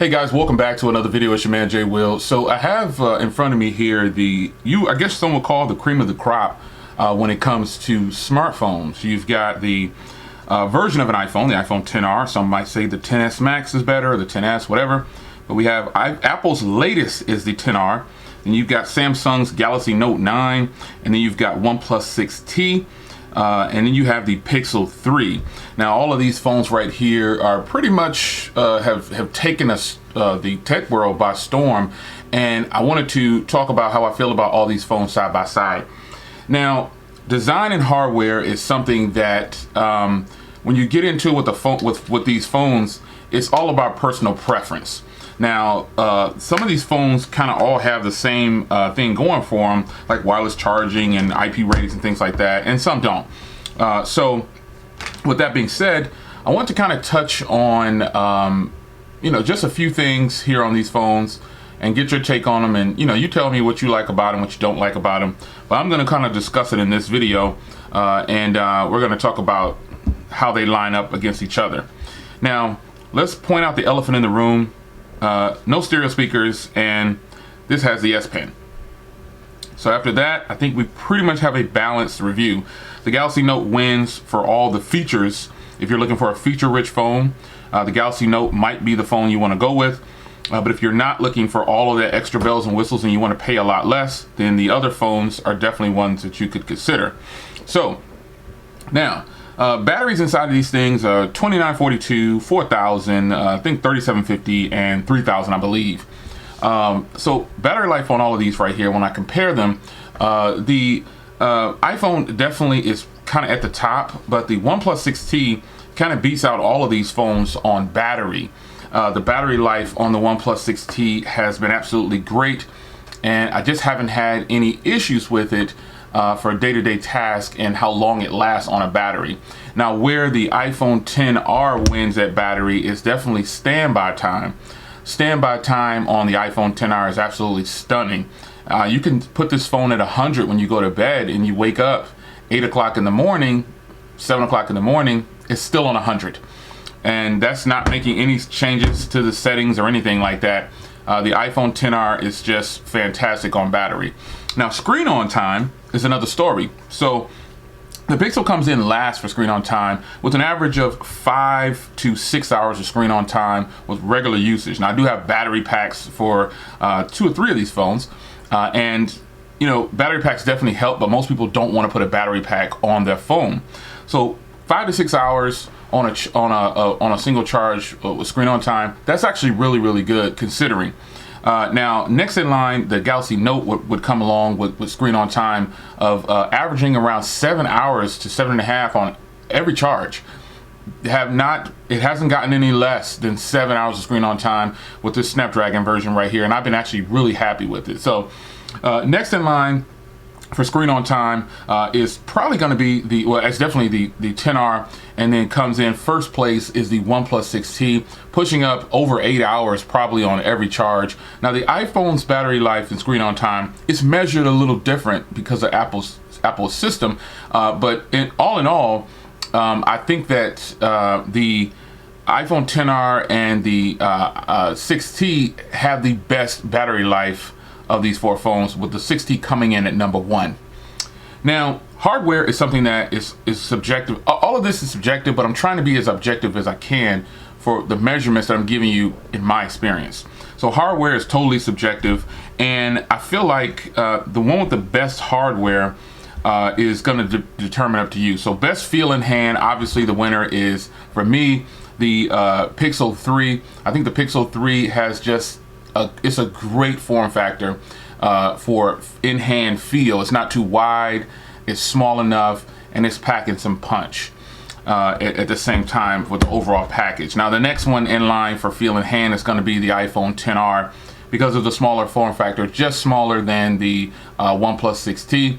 Hey guys, welcome back to another video. It's your man Jay Will. So I have in front of me here I guess some would call the cream of the crop when it comes to smartphones. You've got the version of an iPhone, the iPhone XR. Some might say the XS Max is better, or the XS, whatever. But we have Apple's latest is the XR. Then you've got Samsung's Galaxy Note 9, and then you've got OnePlus 6T. And then you have the Pixel 3. Now all of these phones right here are pretty much have taken us the tech world by storm, and I wanted to talk about how I feel about all these phones side by side. Now design and hardware is something that when you get into with these phones, it's all about personal preference. Now, some of these phones kind of all have the same thing going for them, like wireless charging and IP ratings and things like that, and some don't. So, with that being said, I want to kind of touch on, just a few things here on these phones and get your take on them. And, you tell me what you like about them, what you don't like about them. But I'm going to kind of discuss it in this video, and we're going to talk about how they line up against each other. Now, let's point out the elephant in the room. No stereo speakers, and this has the S Pen. So after that, I think we pretty much have a balanced review. The Galaxy Note wins for all the features. If you're looking for a feature-rich phone, the Galaxy Note might be the phone you want to go with. But if you're not looking for all of that extra bells and whistles and you want to pay a lot less, then the other phones are definitely ones that you could consider. So now, batteries inside of these things are 2942, 4000, I think 3750, and 3000, I believe. So battery life on all of these right here, when I compare them, the iPhone definitely is kind of at the top, but the OnePlus 6T kind of beats out all of these phones on battery. The battery life on the OnePlus 6T has been absolutely great, and I just haven't had any issues with it for a day-to-day task and how long it lasts on a battery. Now, where the iPhone XR wins at battery is definitely standby time. Standby time on the iPhone XR is absolutely stunning. You can put this phone at 100 when you go to bed, and you wake up 8 o'clock in the morning, 7 o'clock in the morning, it's still on 100. And that's not making any changes to the settings or anything like that. The iPhone XR is just fantastic on battery. Now, screen on time is another story. So the Pixel comes in last for screen on time with an average of 5 to 6 hours of screen on time with regular usage. Now, I do have battery packs for 2 or 3 of these phones, and battery packs definitely help, but most people don't want to put a battery pack on their phone. So 5 to 6 hours on a single charge with screen on time, that's actually really good considering. Now, next in line, the Galaxy Note would come along with screen on time of averaging around 7 hours to 7.5 on every charge. It hasn't gotten any less than 7 hours of screen on time with this Snapdragon version right here, and I've been actually really happy with it. So next in line for screen on time is probably going to be it's definitely the XR, and then comes in first place is the OnePlus 6T, pushing up over 8 hours probably on every charge. Now, the iPhone's battery life and screen on time is measured a little different because of Apple's system, but all in all, I think that the iPhone XR and the 6T have the best battery life of these 4 phones, with the 6T coming in at number 1. Now, hardware is something that is subjective. All of this is subjective, but I'm trying to be as objective as I can for the measurements that I'm giving you in my experience. So hardware is totally subjective, and I feel like the one with the best hardware is going to determine up to you. So best feel in hand, obviously the winner is, for me, the Pixel 3. I think the Pixel 3 has just it's a great form factor for in-hand feel. It's not too wide, it's small enough, and it's packing some punch at the same time with the overall package. Now, the next one in line for feel in hand is going to be the iPhone XR because of the smaller form factor, just smaller than the OnePlus 6T,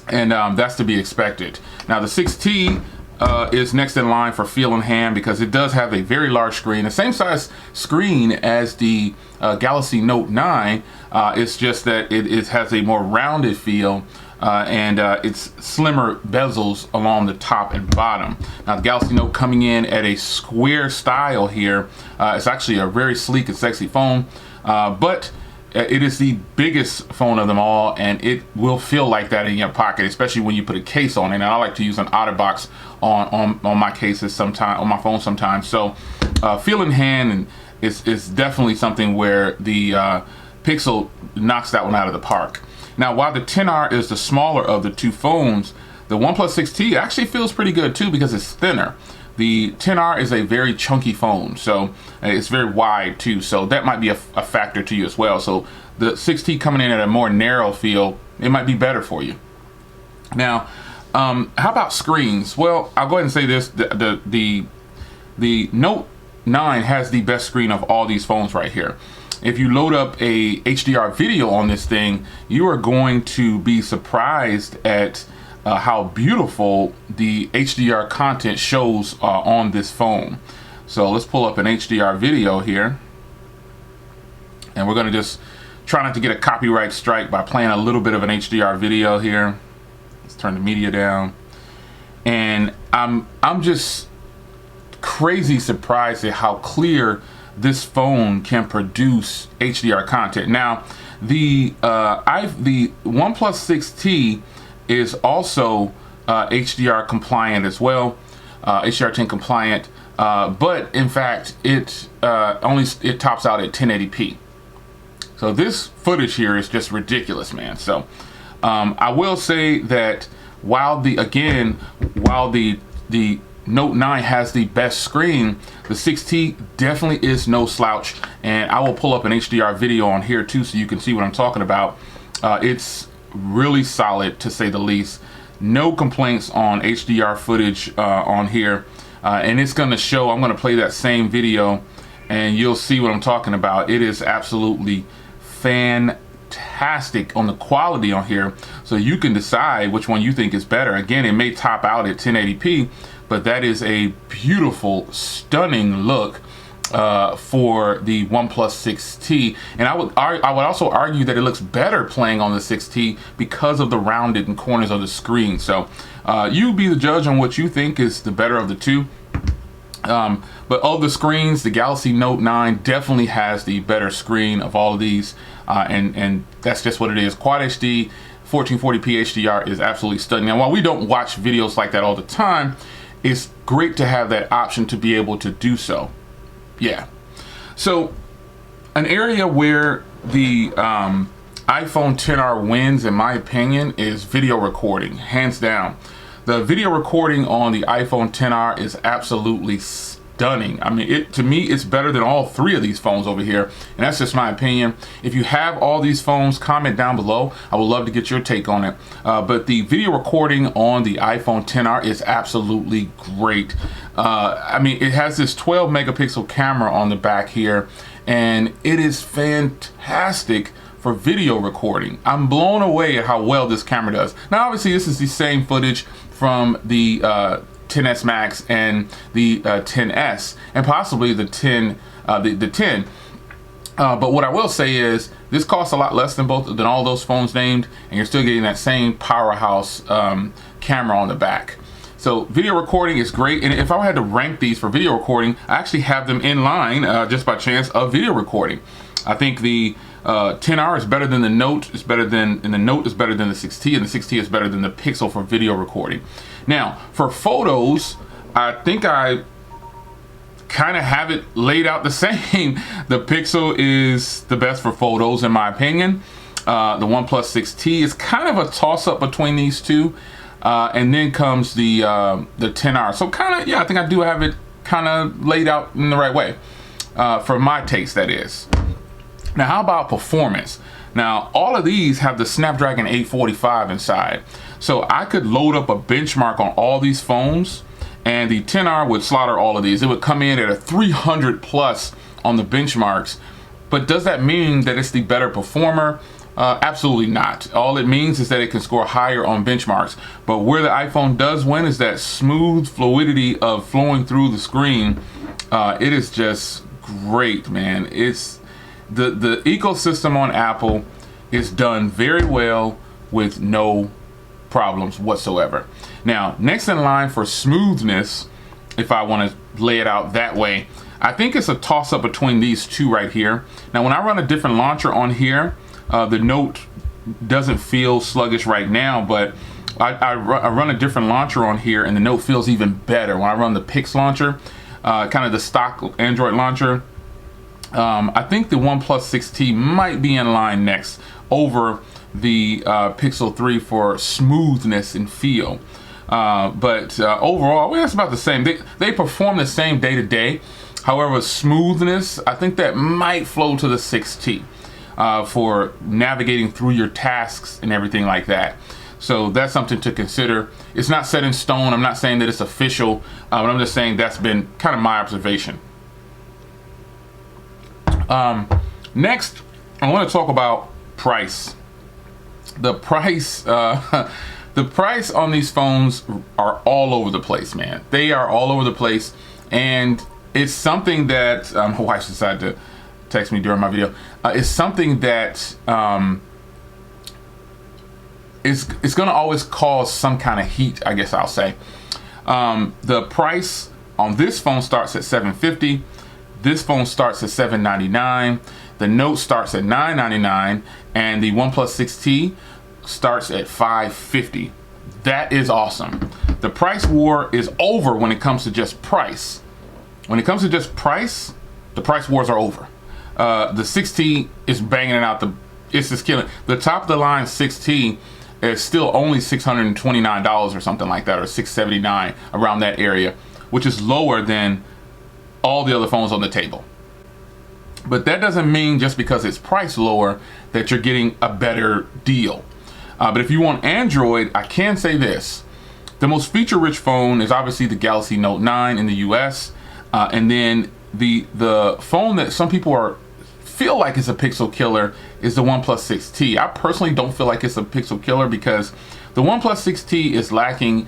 and that's to be expected. Now, the 6T is next in line for feel in hand because it does have a very large screen, the same size screen as the Galaxy Note 9. It's just that it has a more rounded feel and it's slimmer bezels along the top and bottom. Now the Galaxy Note coming in at a square style here. It's actually a very sleek and sexy phone, but it is the biggest phone of them all, and it will feel like that in your pocket, especially when you put a case on it. And I like to use an OtterBox on my cases sometimes, on my phone sometimes. So feel in hand and is definitely something where the Pixel knocks that one out of the park. Now, while the 10R is the smaller of the two phones, the OnePlus 6T actually feels pretty good too because it's thinner. The 10R is a very chunky phone, so it's very wide too, so that might be a factor to you as well. So the 6T coming in at a more narrow feel, it might be better for you. Now, how about screens? Well, I'll go ahead and say this: the Note 9 has the best screen of all these phones right here. If you load up a HDR video on this thing, you are going to be surprised at how beautiful the HDR content shows on this phone. So let's pull up an HDR video here, and we're going to just try not to get a copyright strike by playing a little bit of an HDR video here. Let's turn the media down, and I'm just crazy surprised at how clear this phone can produce HDR content. Now, the OnePlus 6T is also HDR compliant as well, HDR10 compliant, but in fact it tops out at 1080p. So this footage here is just ridiculous, man. So I will say that while the Note 9 has the best screen, the 6T definitely is no slouch, and I will pull up an HDR video on here too so you can see what I'm talking about. It's really solid, to say the least. No complaints on HDR footage on here, and it's going to show. I'm going to play that same video and you'll see what I'm talking about. It is absolutely fantastic on the quality on here, so you can decide which one you think is better. Again, it may top out at 1080p, but that is a beautiful, stunning look for the OnePlus 6T. And I would also argue that it looks better playing on the 6T because of the rounded corners of the screen. So you be the judge on what you think is the better of the two. But of the screens, the Galaxy Note 9 definitely has the better screen of all of these, and that's just what it is. Quad HD 1440p HDR is absolutely stunning. Now, while we don't watch videos like that all the time, it's great to have that option to be able to do so. Yeah. So an area where the iPhone XR wins, in my opinion, is video recording, hands down. The video recording on the iPhone XR is absolutely stunning. I mean, to me, it's better than all three of these phones over here, and that's just my opinion. If you have all these phones, comment down below. I would love to get your take on it. But the video recording on the iPhone XR is absolutely great. I mean, it has this 12 megapixel camera on the back here, and it is fantastic for video recording. I'm blown away at how well this camera does. Now, obviously, this is the same footage from the 10s Max and the 10s, and possibly the 10. But what I will say is this costs a lot less than all those phones named, and you're still getting that same powerhouse camera on the back. So video recording is great, and if I had to rank these for video recording, I actually have them in line just by chance of video recording. I think the 10R is better than the Note, and the Note is better than the 6T, and the 6T is better than the Pixel for video recording. Now, for photos, I think I kind of have it laid out the same. The Pixel is the best for photos, in my opinion. The OnePlus 6T is kind of a toss-up between these two, and then comes the 10R. So kind of, yeah, I think I do have it kind of laid out in the right way, for my taste, that is. Now, how about performance? Now, all of these have the Snapdragon 845 inside, so I could load up a benchmark on all these phones, and the 10R would slaughter all of these. It would come in at a 300 plus on the benchmarks. But does that mean that it's the better performer? Absolutely not. All it means is that it can score higher on benchmarks. But where the iPhone does win is that smooth fluidity of flowing through the screen. It is just great, man. It's the ecosystem on Apple is done very well with no problems whatsoever. Now, next in line for smoothness, if I want to lay it out that way, I think it's a toss-up between these two right here. Now, when I run a different launcher on here, the Note doesn't feel sluggish right now, but I run a different launcher on here and the Note feels even better. When I run the Pix launcher, kind of the stock Android launcher, I think the OnePlus 6T might be in line next over the Pixel 3 for smoothness and feel. But overall, well, it's about the same. They perform the same day to day. However, smoothness, I think that might flow to the 6T for navigating through your tasks and everything like that. So that's something to consider. It's not set in stone. I'm not saying that it's official, but I'm just saying that's been kind of my observation. Next, I want to talk about price. The price, the price on these phones are all over the place, man. They are all over the place, and it's something that my wife decided to text me during my video. It's something that it's going to always cause some kind of heat, I guess I'll say. The price on this phone starts at $750. This phone starts at $799. The Note starts at $999, and the OnePlus 6T starts at $550. That is awesome. The price war is over when it comes to just price. When it comes to just price, the price wars are over. The 6T is banging it out. It's just killing. The top of the line 6T is still only $629 or something like that, or $679, around that area, which is lower than all the other phones on the table. But that doesn't mean just because it's priced lower that you're getting a better deal. But if you want Android, I can say this. The most feature-rich phone is obviously the Galaxy Note 9 in the US. And then the phone that some people feel like it's a pixel killer is the OnePlus 6T. I personally don't feel like it's a pixel killer because the OnePlus 6T is lacking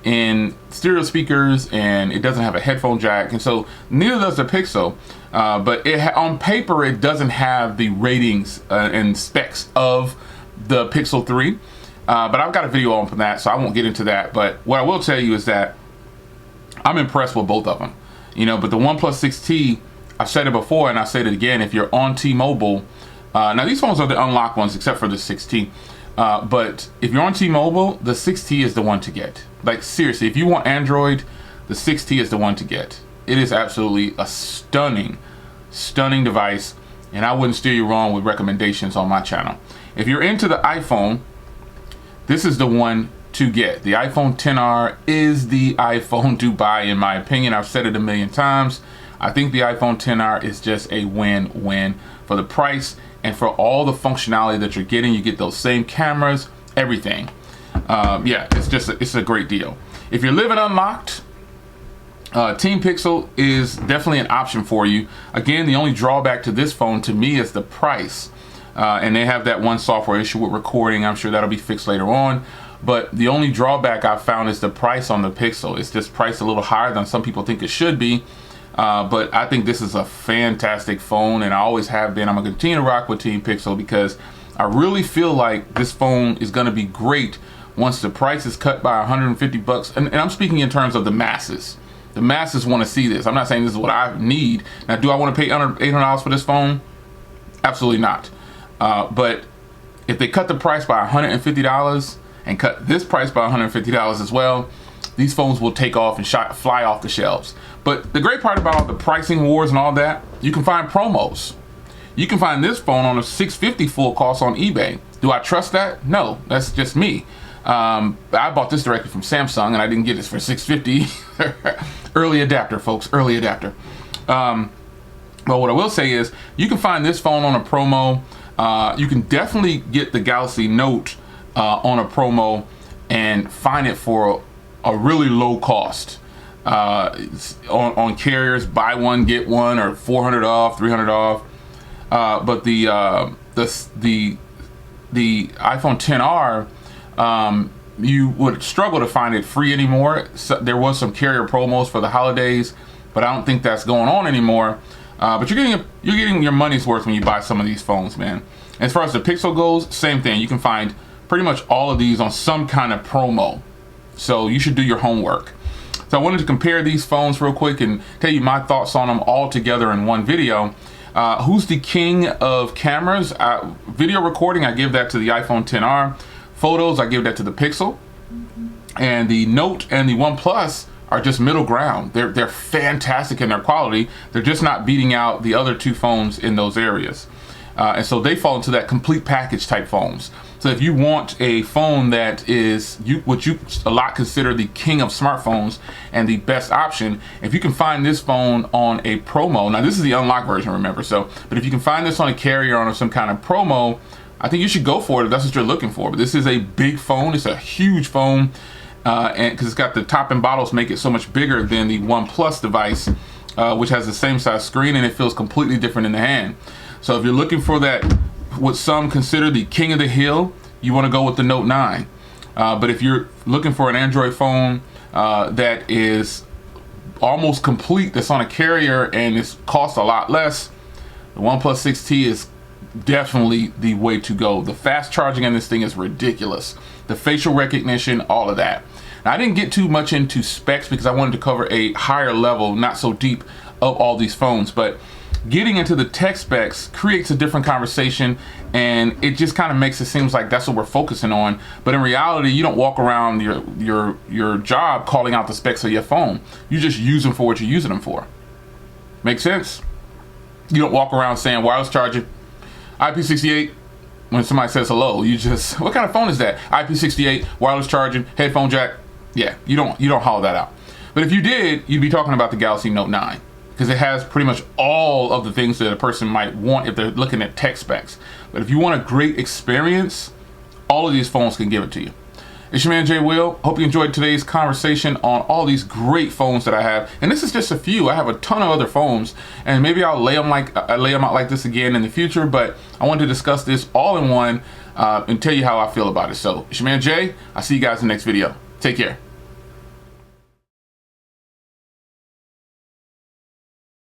in stereo speakers, and it doesn't have a headphone jack, and so neither does the Pixel. But on paper, it doesn't have the ratings and specs of the Pixel 3. But I've got a video on that, so I won't get into that. But what I will tell you is that I'm impressed with both of them. You know, but the OnePlus 6T, I've said it before and I said it again, if you're on T-Mobile, now these phones are the unlocked ones except for the 6T, but if you're on T-Mobile, the 6T is the one to get. Like seriously, if you want Android, the 6T is the one to get. It is absolutely a stunning device, and I wouldn't steer you wrong with recommendations on my channel. If you're into the iPhone, this is the one to get. The iPhone XR is the iPhone to buy, in my opinion. I've said it a million times. I think the iPhone XR is just a win-win for the price and for all the functionality that you're getting. You get those same cameras, everything. Yeah, it's a great deal. If you're living unlocked, Team Pixel is definitely an option for you. Again, the only drawback to this phone to me is the price. And they have that one software issue with recording. I'm sure that'll be fixed later on. But the only drawback I've found is the price on the Pixel. It's just priced a little higher than some people think it should be. But I think this is a fantastic phone, and I always have been. I'm going to continue to rock with Team Pixel because I really feel like this phone is going to be great once the price is cut by 150 bucks. And I'm speaking in terms of the masses. The masses want to see this. I'm not saying this is what I need. Now, do I want to pay $800 for this phone? Absolutely not. But if they cut the price by $150 and cut this price by $150 as well, these phones will take off and fly off the shelves. But the great part about all the pricing wars and all that, you can find promos. You can find this phone on a $650 full cost on eBay. Do I trust that? No, that's just me. I bought this directly from Samsung, and I didn't get this for $650. Early adapter, folks, early adapter. But what I will say is, you can find this phone on a promo. You can definitely get the Galaxy Note on a promo and find it for a really low cost. On carriers, buy one get one, or $400 off, $300 off. But the iPhone XR, you would struggle to find it free anymore. So there was some carrier promos for the holidays, but I don't think that's going on anymore. But you're getting your money's worth when you buy some of these phones, man. As far as the Pixel goes, same thing. You can find pretty much all of these on some kind of promo. So you should do your homework. So I wanted to compare these phones real quick and tell you my thoughts on them all together in one video. Who's the king of cameras? Video recording, I give that to the iPhone XR. Photos, I give that to the Pixel. And the Note and the OnePlus are just middle ground. They're fantastic in their quality. They're just not beating out the other two phones in those areas. And so they fall into that complete package type phones. So if you want a phone that is what you a lot consider the king of smartphones and the best option, if you can find this phone on a promo, now this is the unlocked version, remember, but if you can find this on a carrier on some kind of promo, I think you should go for it if that's what you're looking for. But this is a big phone. It's a huge phone, and because it's got the top and bottles make it so much bigger than the OnePlus device, which has the same size screen, and it feels completely different in the hand. So if you're looking for that, what some consider the king of the hill, you want to go with the Note 9. But if you're looking for an Android phone that is almost complete, that's on a carrier and it costs a lot less, the OnePlus 6T is definitely the way to go. The fast charging on this thing is ridiculous. The facial recognition, all of that. Now, I didn't get too much into specs because I wanted to cover a higher level, not so deep, of all these phones, but getting into the tech specs creates a different conversation, and it just kind of makes it seem like that's what we're focusing on. But in reality, you don't walk around your job calling out the specs of your phone. You just use them for what you're using them for. Make sense? You don't walk around saying wireless charging, IP68. When somebody says hello, you just, what kind of phone is that? IP68, wireless charging, headphone jack. Yeah, you don't holler that out. But if you did, you'd be talking about the Galaxy Note 9. Because it has pretty much all of the things that a person might want if they're looking at tech specs. But if you want a great experience, all of these phones can give it to you. It's your man Jay Will. Hope you enjoyed today's conversation on all these great phones that I have. And this is just a few. I have a ton of other phones, and maybe I'll lay them out like this again in the future. But I wanted to discuss this all in one and tell you how I feel about it. So it's your man Jay. I'll see you guys in the next video. Take care.